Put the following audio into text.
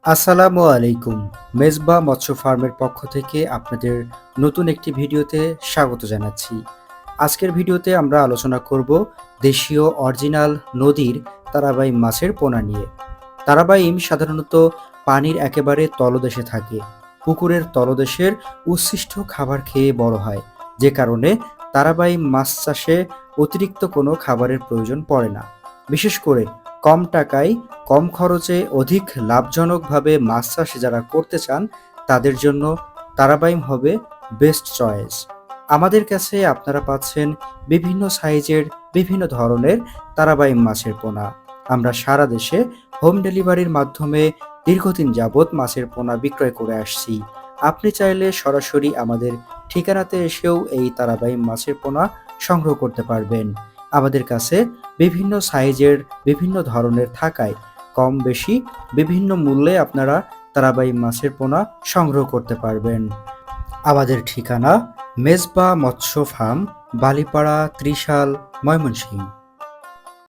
আসসালামু আলাইকুম। মেজবা মৎস্য ফার্মের পক্ষ থেকে আপনাদের নতুন একটি ভিডিওতে স্বাগত জানাচ্ছি। আজকের ভিডিওতে আমরা আলোচনা করব দেশীয় অরিজিনাল নদীর তারাবাইম মাছের পোনা নিয়ে। তারাবাইম সাধারণত পানির একেবারে তলদেশে থাকে। পুকুরের তলদেশের উচ্ছিষ্ট খাবার খেয়ে বড় হয়, যে কারণে তারাবাইম মাছ চাষে অতিরিক্ত কোনো খাবারের প্রয়োজন পড়ে না। বিশেষ করে কম টাকায় কম খরচে অধিক লাভজনকভাবে মাছ চাষ যারা করতে চান, তাদের জন্য তারাবাইম হবে বেস্ট চয়েস। আমাদের কাছে আপনারা পাচ্ছেন বিভিন্ন সাইজের বিভিন্ন ধরনের তারাবাইম মাছের পোনা। আমরা সারা দেশে হোম ডেলিভারির মাধ্যমে দীর্ঘদিন যাবৎ মাছের পোনা বিক্রয় করে আসছি। আপনি চাইলে সরাসরি আমাদের ঠিকানাতে এসেও এই তারাবাইম মাছের পোনা সংগ্রহ করতে পারবেন। আমাদের কাছে বিভিন্ন সাইজের বিভিন্ন ধরনের থাকায় কম বেশি বিভিন্ন মূল্যে আপনারা তারাবাইম মাছের পোনা সংগ্রহ করতে পারবেন। আমাদের ঠিকানা মেজবা মৎস্য ফার্ম, বালিপাড়া, ত্রিশাল, ময়মনসিংহ।